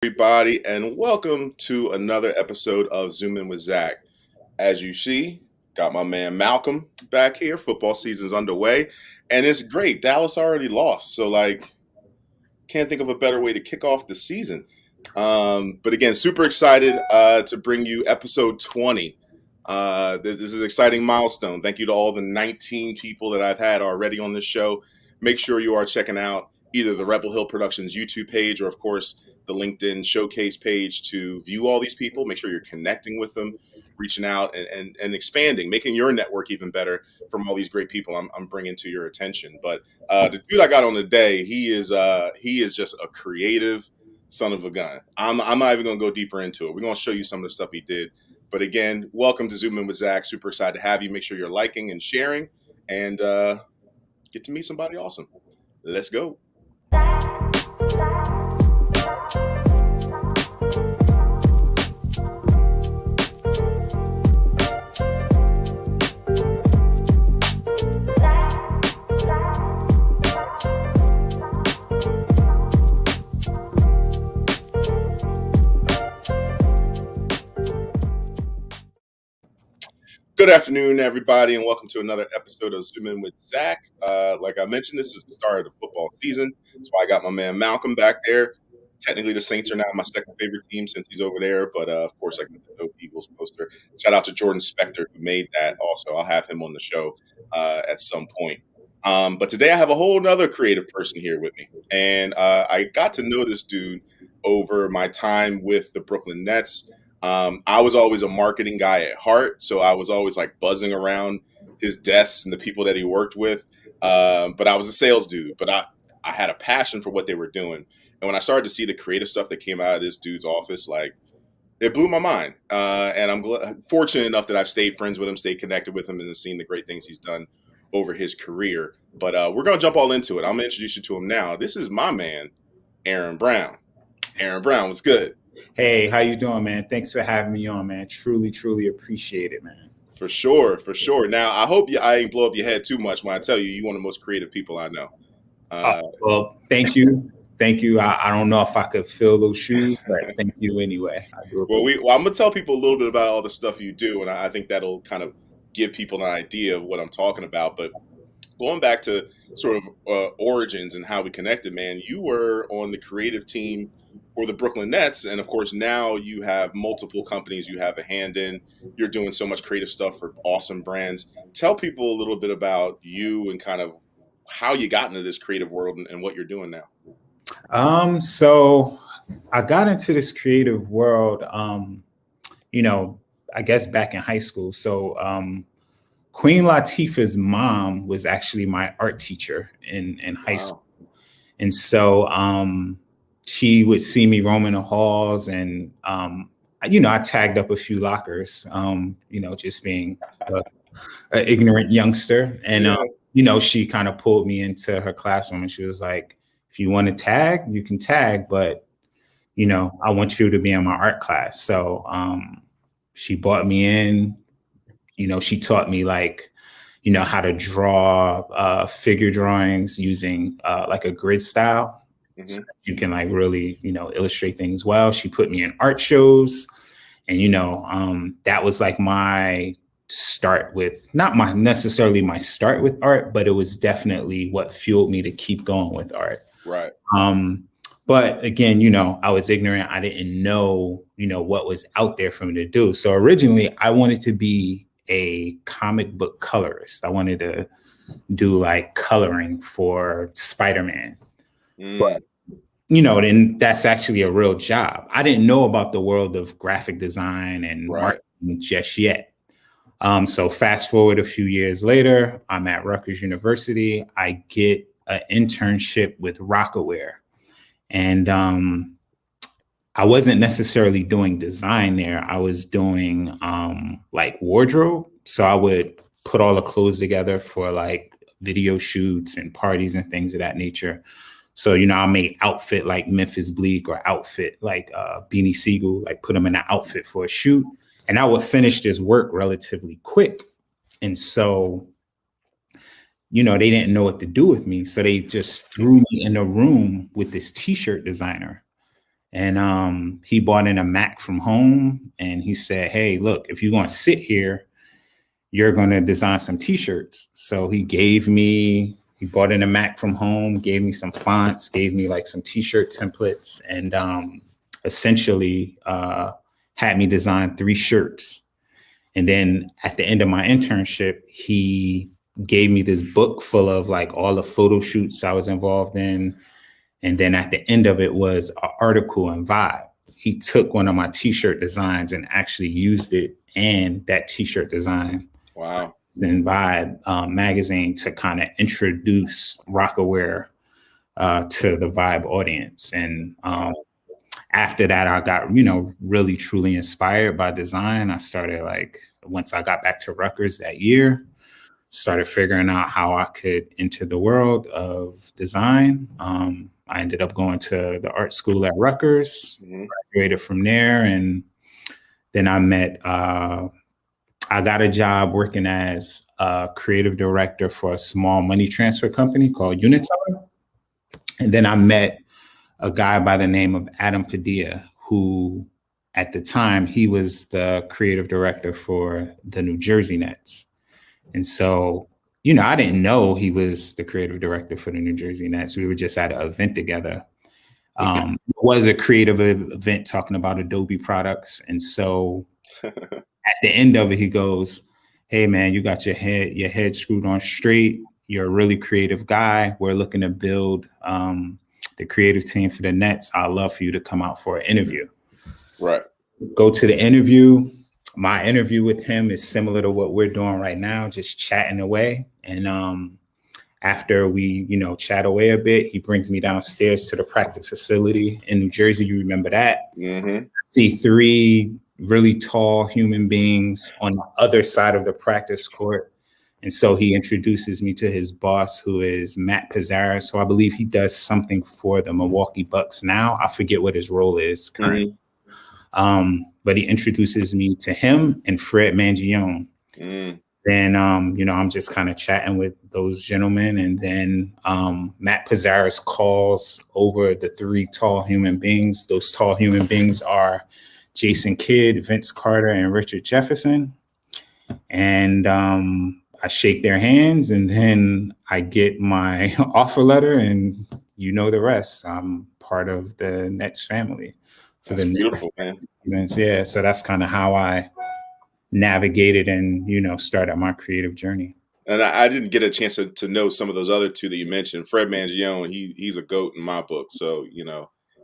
Everybody, and welcome to another episode of Zoomin with Zack. As you see, got my man Malcolm back here. Football season's underway, and it's great. Dallas already lost, so can't think of a better way to kick off the season. But again, super excited to bring you episode 20. This is an exciting milestone. Thank you to all the 19 people that I've had already on this show. Make sure you are checking out either the Rebel Hill Productions YouTube page or, of course, the LinkedIn showcase page to view all these people. Make sure you're connecting with them, reaching out and expanding, making your network even better from all these great people I'm bringing to your attention. But the dude I got on today, he is just a creative son of a gun. I'm not even going to go deeper into it. We're going to show you some of the stuff he did. But again, welcome to Zoom In with Zack. Super excited to have you. Make sure you're liking and sharing and get to meet somebody awesome. Let's go. Good afternoon, everybody, and welcome to another episode of Zoom In with Zack. Like I mentioned, this is the start of the football season. That's why I got my man Malcolm back there. Technically, the Saints are now my second favorite team since he's over there, but of course, I got the Dope Eagles poster. Shout out to Jordan Spector who made that also. I'll have him on the show at some point. But today I have a whole other creative person here with me, and I got to know this dude over my time with the Brooklyn Nets. I was always a marketing guy at heart, so I was always like buzzing around his desks and the people that he worked with. But I was a sales dude, but I had a passion for what they were doing. And when I started to see the creative stuff that came out of this dude's office, it blew my mind. And I'm fortunate enough that I've stayed friends with him, stayed connected with him, and seen the great things he's done over his career. But we're going to jump all into it. I'm going to introduce you to him now. This is my man, Aaron Brown. Aaron Brown, what's good? Hey, how you doing, man? Thanks for having me on, man. Truly appreciate it, man. For sure. Now, I hope I ain't blow up your head too much when I tell you're one of the most creative people I know. Well, thank you. I don't know if I could fill those shoes, but thank you anyway. I'm going to tell people a little bit about all the stuff you do, and I think that'll kind of give people an idea of what I'm talking about. But going back to sort of origins and how we connected, man, you were on the creative team for the Brooklyn Nets. And of course, now you have multiple companies you have a hand in. You're doing so much creative stuff for awesome brands. Tell people a little bit about you and kind of how you got into this creative world and what you're doing now. So I got into this creative world, I guess back in high school. So Queen Latifah's mom was actually my art teacher in high school. And so she would see me roaming the halls and, I tagged up a few lockers, just being an ignorant youngster. And, she kind of pulled me into her classroom and she was like, if you want to tag, you can tag, but, I want you to be in my art class. So she brought me in, she taught me how to draw figure drawings using like a grid style. So you can really, illustrate things well. She put me in art shows and, that was like my start with, not necessarily my start with art, but it was definitely what fueled me to keep going with art. Right. But again, I was ignorant. I didn't know, what was out there for me to do. So originally I wanted to be a comic book colorist. I wanted to do coloring for Spider-Man. But then that's actually a real job. I didn't know about the world of graphic design and marketing just yet. So fast forward a few years later, I'm at Rutgers University. I get an internship with Rockaware. And I wasn't necessarily doing design there. I was doing wardrobe. So I would put all the clothes together for video shoots and parties and things of that nature. So, I made outfit like Memphis Bleak or outfit like Beanie Siegel, put them in an outfit for a shoot. And I would finish this work relatively quick. And so, they didn't know what to do with me. So they just threw me in a room with this T-shirt designer. And he bought in a Mac from home, and he said, "Hey, look, if you're going to sit here, you're going to design some t-shirts." So he bought in a Mac from home, gave me some fonts, gave me like some t-shirt templates, and essentially had me design 3 shirts. And then at the end of my internship, he gave me this book full of like all the photo shoots I was involved in. And then at the end of it was an article in Vibe. He took one of my t-shirt designs and actually used it and that t-shirt design. Wow. In Vibe magazine to kind of introduce Rockaware to the Vibe audience. And after that, I got, really truly inspired by design. I started once I got back to Rutgers that year, started figuring out how I could enter the world of design. I ended up going to the art school at Rutgers, graduated from there. And then I got a job working as a creative director for a small money transfer company called Unitar. And then I met a guy by the name of Adam Padilla, who at the time, he was the creative director for the New Jersey Nets. And so, I didn't know he was the creative director for the New Jersey Nets. We were just at an event together. It was a creative event talking about Adobe products. And so at the end of it, he goes, "Hey man, you got your head screwed on straight. You're a really creative guy. We're looking to build the creative team for the Nets. I'd love for you to come out for an interview." Right. Go to the interview. My interview with him is similar to what we're doing right now, just chatting away. And after we, chat away a bit, he brings me downstairs to the practice facility in New Jersey. You remember that? Mm-hmm. See 3 really tall human beings on the other side of the practice court. And so he introduces me to his boss, who is Matt Pizarro. So I believe he does something for the Milwaukee Bucks now. I forget what his role is currently. But he introduces me to him and Fred Mangione. Then, I'm just kind of chatting with those gentlemen. And then Matt Pizarro calls over the 3 tall human beings. Those tall human beings are Jason Kidd, Vince Carter, and Richard Jefferson. And I shake their hands, and then I get my offer letter, and the rest. I'm part of the Nets family for the next seasons. Yeah, so that's kind of how I navigated and started my creative journey. And I didn't get a chance to know some of those other 2 that you mentioned. Fred Mangione, he's a GOAT in my book. So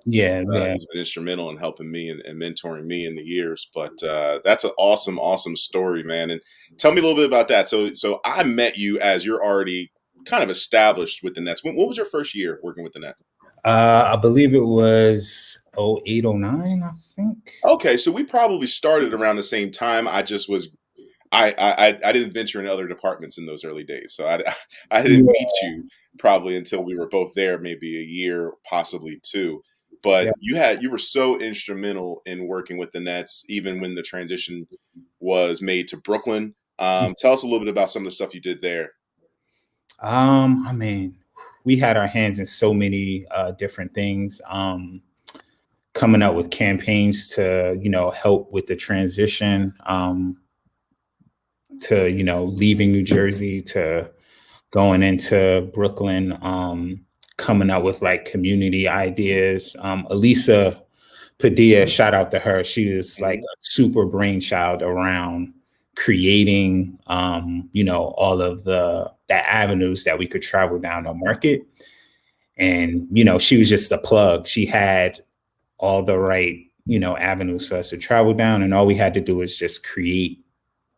yeah, he's been instrumental in helping me and mentoring me in the years. But that's an awesome story, man. And tell me a little bit about that. So I met you as you're already kind of established with the Nets. What was your first year working with the Nets? I believe it was 08, 09, I think. Okay, so we probably started around the same time. I just was, I didn't venture in other departments in those early days, so I didn't meet you probably until we were both there, maybe a year, possibly 2. But you were so instrumental in working with the Nets, even when the transition was made to Brooklyn. Tell us a little bit about some of the stuff you did there. I mean, we had our hands in so many different things, coming up with campaigns to, help with the transition, to, leaving New Jersey, to going into Brooklyn, coming up with like community ideas. Elisa Padilla, shout out to her. She was like a super brainchild around creating, all of the avenues that we could travel down the market. And, she was just a plug. She had all the right, avenues for us to travel down. And all we had to do was just create,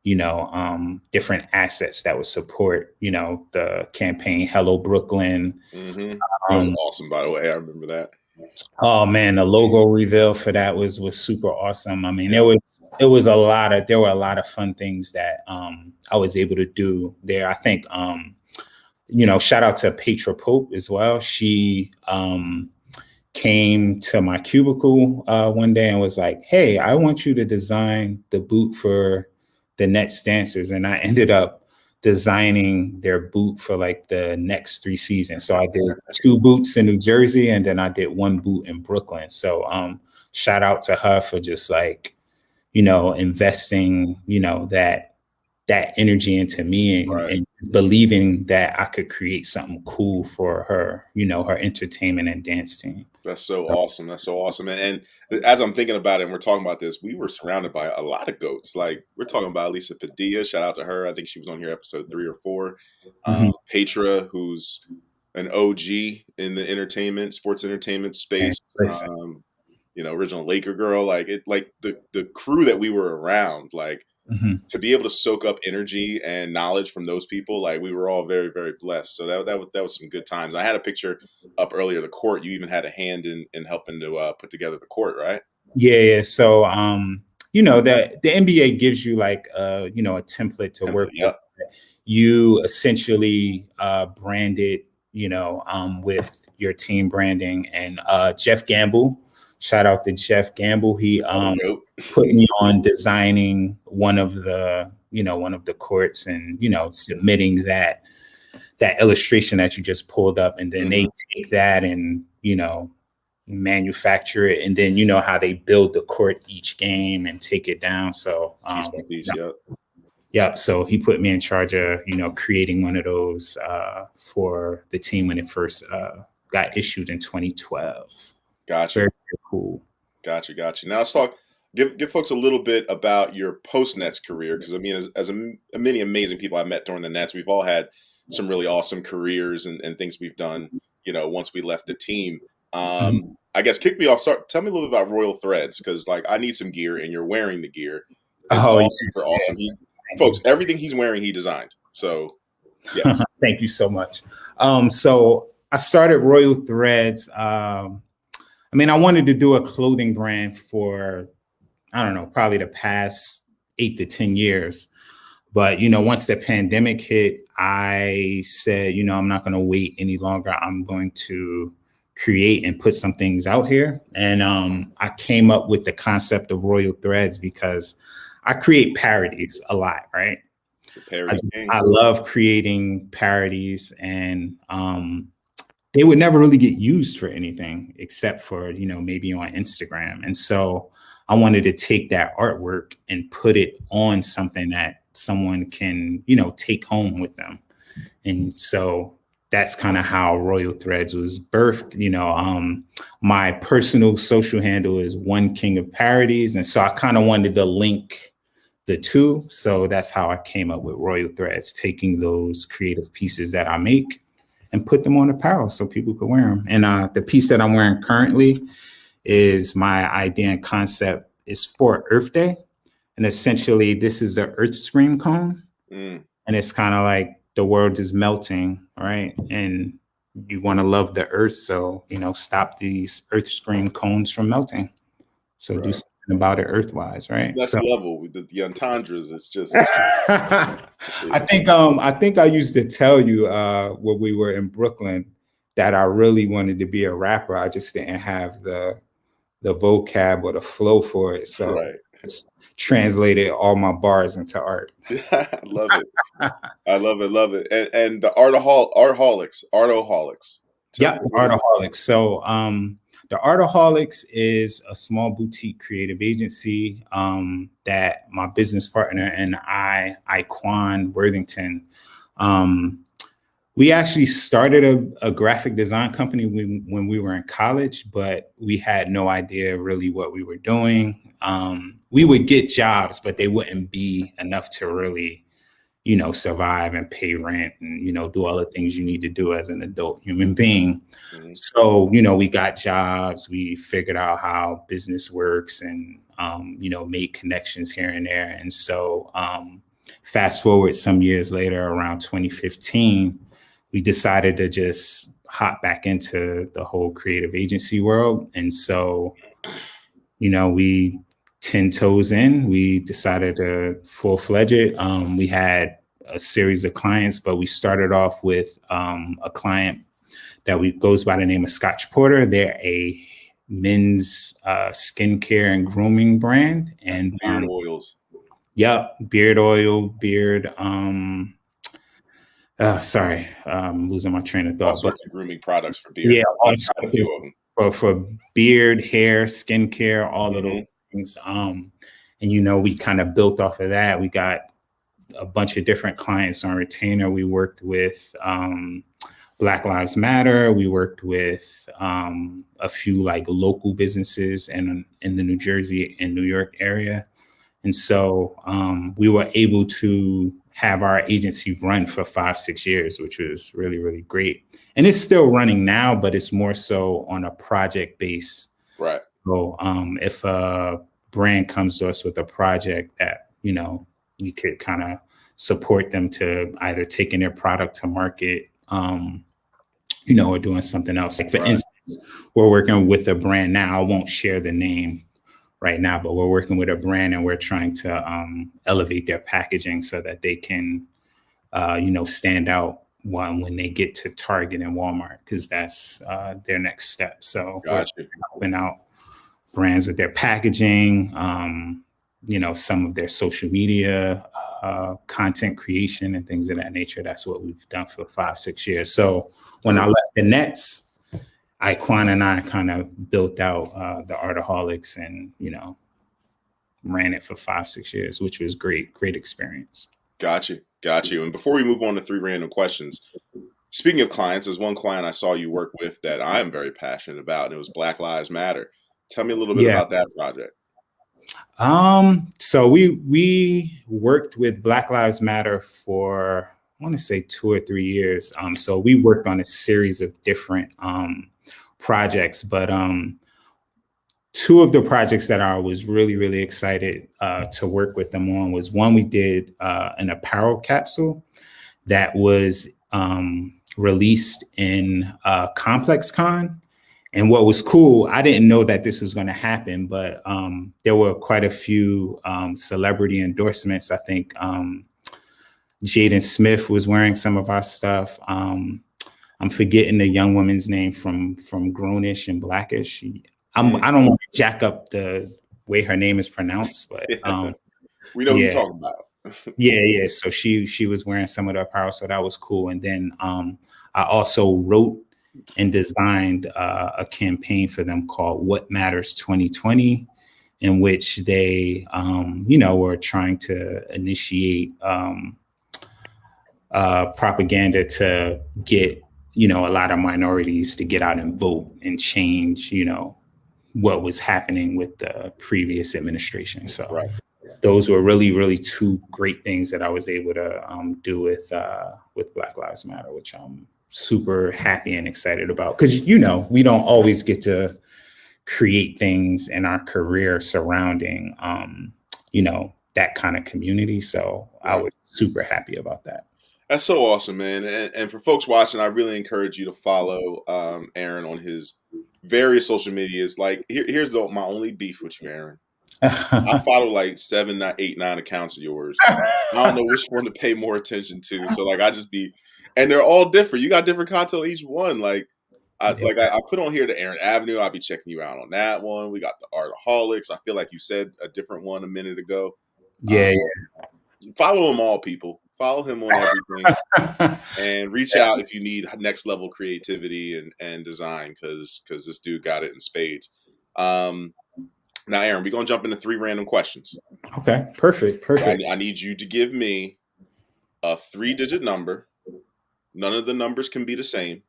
different assets that would support, the campaign, Hello Brooklyn. That was awesome, by the way. I remember that. Oh man, the logo reveal for that was super awesome. I mean, there were a lot of fun things that I was able to do there. I think shout out to Petra Pope as well. She came to my cubicle one day and was like, "Hey, I want you to design the boot for the Nets dancers." And I ended up designing their boot for like the next 3 seasons. So I did 2 boots in New Jersey, and then I did 1 boot in Brooklyn. So shout out to her for just like, investing, that energy into me Right. and believing that I could create something cool for her, her entertainment and dance team. That's so awesome. That's so awesome. And as I'm thinking about it and we're talking about this, we were surrounded by a lot of goats. Like we're talking about Lisa Padilla. Shout out to her. I think she was on here episode 3 or 4. Mhm. Petra, who's an OG in the sports entertainment And space. listen, Original Laker girl. Like the crew that we were around. Like mhm. to be able to soak up energy and knowledge from those people, like we were all very, very blessed. So that was some good times. I had a picture up earlier. The court, you even had a hand in helping to put together the court, right? Yeah. So, the NBA gives you like, a template to Template. work with. Yep. You essentially brand it, with your team branding. And Jeff Gamble, shout out to Jeff Gamble. He Another goat. put me on designing one of the courts and submitting that illustration that you just pulled up, and then they take that and manufacture it, and then how they build the court each game and take it down. So Piece by piece. Yep. yep. So he put me in charge of creating one of those for the team when it first got issued in 2012. Gotcha. Very, very cool. Gotcha. Now let's talk. Give folks a little bit about your post Nets career, because I mean, as many amazing people I met during the Nets, we've all had some really awesome careers and things we've done. Once we left the team. I guess kick me off. Tell me a little bit about Royal Threads, because like I need some gear, and you're wearing the gear. It's super awesome. Folks, everything he's wearing, he designed. So, yeah. Thank you so much. So I started Royal Threads. I wanted to do a clothing brand for, I don't know, probably the past 8 to 10 years. But, once the pandemic hit, I said, I'm not going to wait any longer. I'm going to create and put some things out here. And I came up with the concept of Royal Threads because I create parodies a lot, right? I love creating parodies, and they would never really get used for anything except for, maybe on Instagram. And so I wanted to take that artwork and put it on something that someone can, take home with them. And so that's kind of how Royal Threads was birthed. My personal social handle is One King of Parodies. And so I kind of wanted to link the two. So that's how I came up with Royal Threads, taking those creative pieces that I make and put them on apparel so people could wear them. And the piece that I'm wearing currently is my idea and concept is for Earth Day. And essentially, this is the Earth Scream cone. And it's kind of like the world is melting, right? And you want to love the Earth. So, stop these Earth Scream cones from melting. So do something about it Earthwise, right? That's so, level with the entendres. It's just. I think I used to tell you when we were in Brooklyn that I really wanted to be a rapper. I just didn't have the vocab or the flow for it. So it's translated all my bars into art. I love it. I love it. And the Artoholiks. Yeah, Artoholiks. So the Artoholiks is a small boutique creative agency that my business partner and I, Quan Worthington, we actually started a graphic design company when we were in college, but we had no idea really what we were doing. We would get jobs, but they wouldn't be enough to really, survive and pay rent and, do all the things you need to do as an adult human being. So, we got jobs, we figured out how business works and, made connections here and there. And so fast forward some years later, around 2015, we decided to just hop back into the whole creative agency world. And so, we 10 toes in, we decided to full-fledged it. We had a series of clients, but we started off with a client that goes by the name of Scotch Porter. They're a men's skincare and grooming brand. And beard oils. Yep, beard oil, beard. Sorry, I'm losing my train of thought. All sorts of grooming products for beard. Yeah, a few of them. for beard, hair, skincare, all of those things. And we kind of built off of that. We got a bunch of different clients on retainer. We worked with Black Lives Matter. We worked with a few like local businesses in the New Jersey and New York area. And so we were able to have our agency run for 5-6 years, which was really, really great. And it's still running now, but it's more so on a project base. Right. So if a brand comes to us with a project that, we could kind of support them to either taking their product to market, or doing something else. Like for instance, we're working with a brand now. I won't share the name right now, but we're working with a brand and we're trying to elevate their packaging so that they can, stand out when they get to Target and Walmart, because that's their next step. So we're helping out brands with their packaging, some of their social media, content creation and things of that nature. That's what we've done for 5-6 years. So when I left the Nets, Iquan and I kind of built out the Artoholiks and, ran it for 5-6 years, which was great experience. Got you. And before we move on to 3 random questions, speaking of clients, there's one client I saw you work with that I'm very passionate about, and it was Black Lives Matter. Tell me a little bit about that project. So we worked with Black Lives Matter for, I want to say 2 or 3 years. So we worked on a series of different projects, but 2 of the projects that I was really, really excited to work with them on was one, we did an apparel capsule that was released in Complex Con. And what was cool, I didn't know that this was going to happen, but there were quite a few celebrity endorsements. I think Jaden Smith was wearing some of our stuff. I'm forgetting the young woman's name from Grownish and Blackish. I don't want to jack up the way her name is pronounced, but we know what you're talking about. Yeah. So she was wearing some of the apparel, so that was cool. And then I also wrote and designed a campaign for them called What Matters 2020, in which they, were trying to initiate propaganda to get, a lot of minorities to get out and vote and change, what was happening with the previous administration. So those were really, really 2 great things that I was able to do with Black Lives Matter, which I'm super happy and excited about, because we don't always get to create things in our career surrounding that kind of community. So I was super happy about that. That's so awesome, man. And for folks watching, I really encourage you to follow Aaron on his various social medias. Like here's my only beef with you, Aaron. I follow like 7, 8, 9 accounts of yours. I don't know which one to pay more attention to. So like and they're all different. You got different content on each one. I put on here the Aaron Avenue. I'll be checking you out on that one. We got the Artoholiks. I feel like you said a different one a minute ago. Yeah. Follow them all, people. Follow him on everything, and reach out if you need next level creativity and design, because this dude got it in spades. Now, Aaron, we're going to jump into 3 random questions. Okay, perfect. I need you to give me a 3-digit number. None of the numbers can be the same.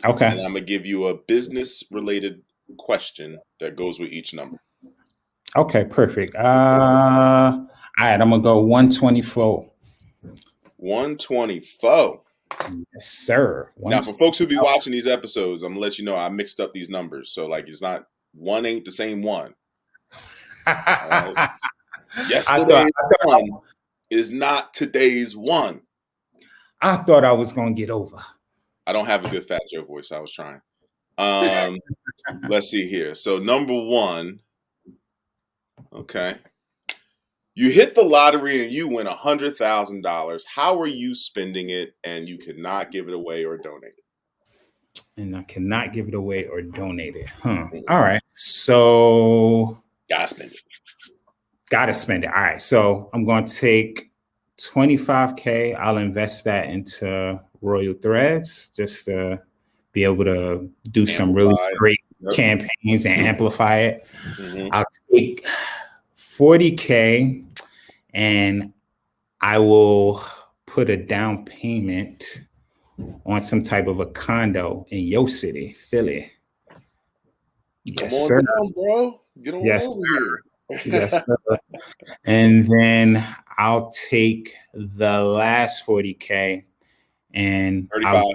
Okay. And I'm going to give you a business-related question that goes with each number. Okay, perfect. All right, I'm going to go 124. 124. Yes, sir. Now, for folks who be watching these episodes, I'm going to let you know I mixed up these numbers. So, it's not, 1 ain't the same 1. Yesterday's 1 is not today's 1. I thought I was going to get over. I don't have a good Fat Joe voice. I was trying. Let's see here. So number 1. Okay. You hit the lottery and you win $100,000. How are you spending it? And you cannot give it away or donate it. And I cannot give it away or donate it. All right. So gotta spend it. Gotta spend it. All right. So I'm going to take $25K. I'll invest that into Royal Threads just to be able to do some really great campaigns and amplify it. Mm-hmm. I'll take 40K and I will put a down payment on some type of a condo in your city, Philly. Come Yes, on sir. down, bro. Get on Yes, over here. yes, sir. And then I'll take the last 40K and 35.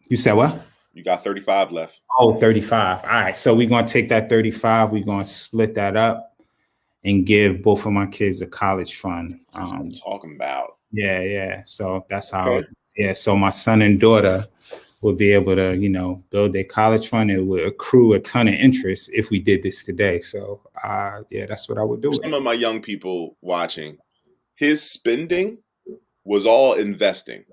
You said what? You got 35 left. Oh, 35. All right. So we're going to take that 35. We're going to split that up and give both of my kids a college fund. That's what I'm talking about. Yeah. So that's how, so my son and daughter will be able to, build their college fund. It would accrue a ton of interest if we did this today. So, that's what I would do. For some of my young people watching, his spending was all investing.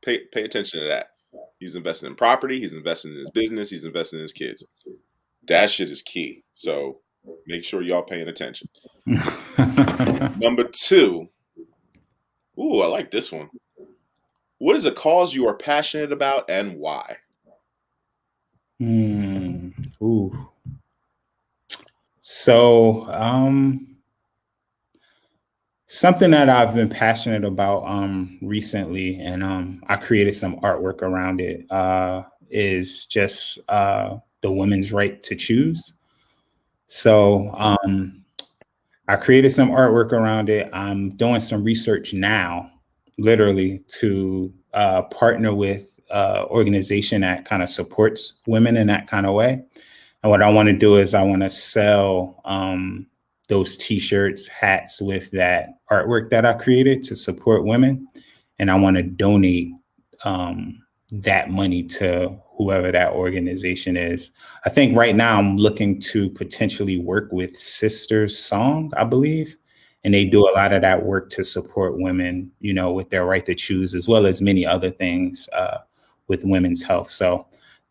Pay attention to that. He's investing in property. He's investing in his business. He's investing in his kids. That shit is key. So make sure y'all paying attention. Number 2. Ooh, I like this one. What is a cause you are passionate about and why? Ooh. So, something that I've been passionate about recently, and I created some artwork around it, is just the women's right to choose. So I created some artwork around it. I'm doing some research now, literally, to partner with an organization that kind of supports women in that kind of way. And what I want to do is I want to sell those T-shirts, hats with that artwork that I created to support women. And I want to donate that money to whoever that organization is. I think right now I'm looking to potentially work with Sisters Song, I believe. And they do a lot of that work to support women, with their right to choose, as well as many other things with women's health. So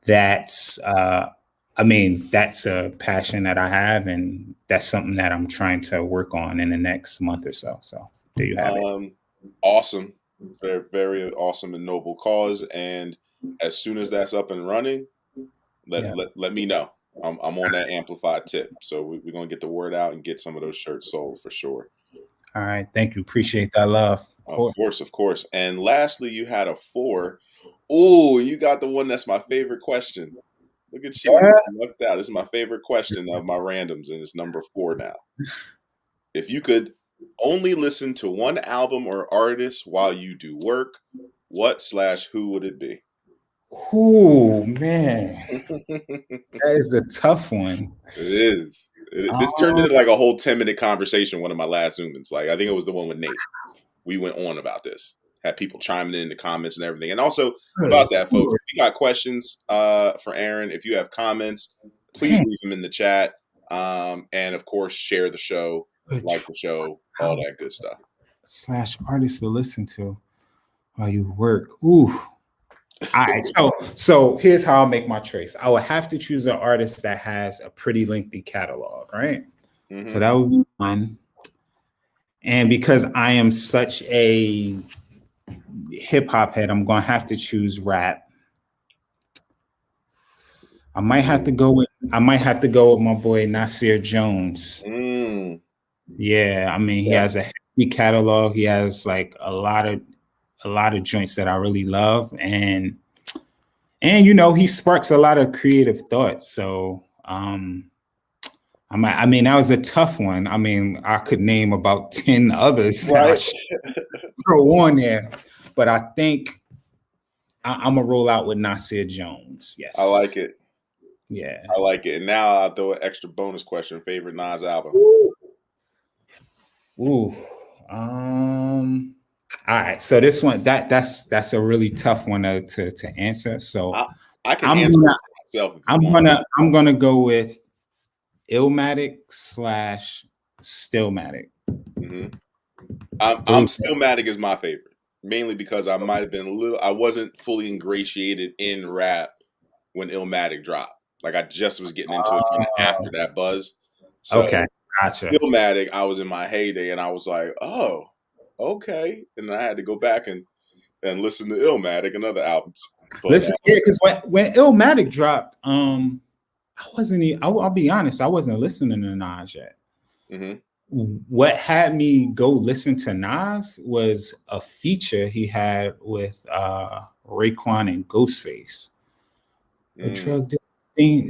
that's a passion that I have, and that's something that I'm trying to work on in the next month or so. So there you have it. Awesome. Very, very awesome and noble cause. And as soon as that's up and running, let me know. I'm on that amplified tip. So we're going to get the word out and get some of those shirts sold for sure. All right. Thank you. Appreciate that love. Of course. And lastly, you had a 4. Oh, you got the one that's my favorite question. Look at you. Yeah. You lucked out. This is my favorite question of my randoms, and it's number 4 now. If you could only listen to one album or artist while you do work, what/who would it be? Oh, man. That is a tough one. It is. This turned into like a whole 10-minute conversation, one of my last Zoomins. Like, I think it was the one with Nate. We went on about this. Had people chiming in the comments and everything. And also about that, folks, if you got questions for Aaron, if you have comments, please leave them in the chat. And of course, share the show, like the show, all that good stuff. /artist to listen to while you work. Ooh. All right. So here's how I'll make my choice. I would have to choose an artist that has a pretty lengthy catalog, right? Mm-hmm. So that would be one. And because I am such a hip hop head, I'm gonna have to choose rap. I might have to go with my boy Nasir Jones. Yeah, I mean, he has a heavy catalog. He has like a lot of joints that I really love, and he sparks a lot of creative thoughts. So that was a tough one. I mean, I could name about 10 others that I should throw on there, but I think I'm gonna roll out with Nasir Jones. Yes, I like it. Yeah, I like it. And now I'll throw an extra bonus question: favorite Nas album? Ooh. All right. So this one, that's a really tough one to answer. So I can answer it myself. I'm gonna go with Illmatic / Stillmatic. Mm-hmm. I'm Stillmatic is my favorite, mainly because I might have been I wasn't fully ingratiated in rap when Illmatic dropped. Like, I just was getting into it kind of after that buzz. So, okay, gotcha. Illmatic, I was in my heyday, and I was like, oh, okay. And I had to go back and listen to Illmatic and other albums. But, listen, because when Illmatic dropped, I wasn't even, I'll be honest, I wasn't listening to Nas yet. Mm-hmm. What had me go listen to Nas was a feature he had with Raekwon and Ghostface. Mm.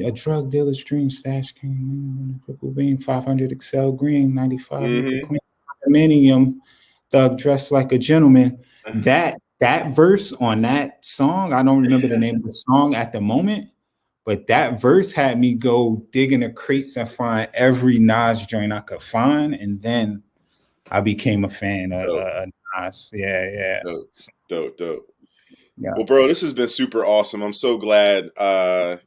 A drug dealer's dream stash came purple beam 500 Excel green 95 with the Mm-hmm. clean condominium thug dressed like a gentleman. That verse on that song, I don't remember the name of the song at the moment, but that verse had me go dig in the crates and find every Nas joint I could find, and then I became a fan of Dope, Nas. Yeah. dope, dope. Yeah. Well, bro, this has been super awesome. I'm so glad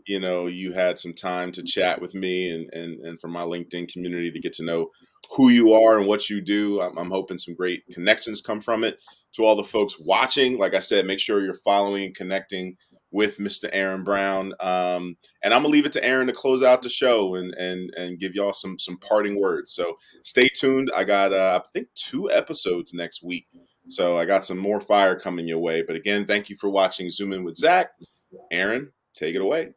you had some time to chat with me and for my LinkedIn community to get to know who you are and what you do. I'm hoping some great connections come from it. To all the folks watching, like I said, make sure you're following and connecting with Mr. Aaron Brown. And I'm gonna leave it to Aaron to close out the show and give y'all some parting words. So stay tuned. I got I think 2 episodes next week. So I got some more fire coming your way. But again, thank you for watching Zoom In with Zach. Aaron, take it away.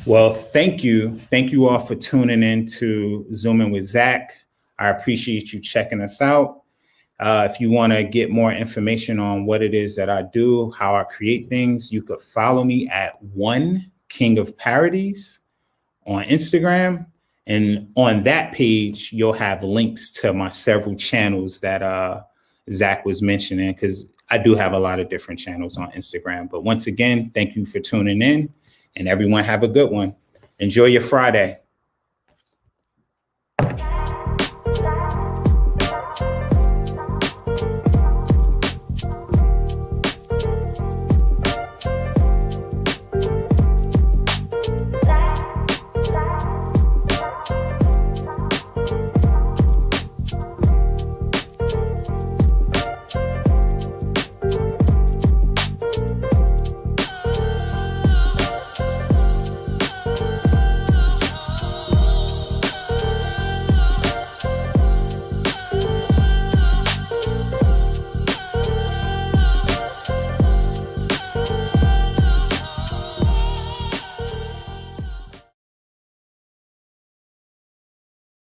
Well, thank you. Thank you all for tuning in to Zoom In with Zach. I appreciate you checking us out. If you want to get more information on what it is that I do, how I create things, you could follow me at One King of Parodies on Instagram. And on that page, you'll have links to my several channels that Zach was mentioning, because I do have a lot of different channels on Instagram. But once again, thank you for tuning in, and everyone have a good one. Enjoy your Friday.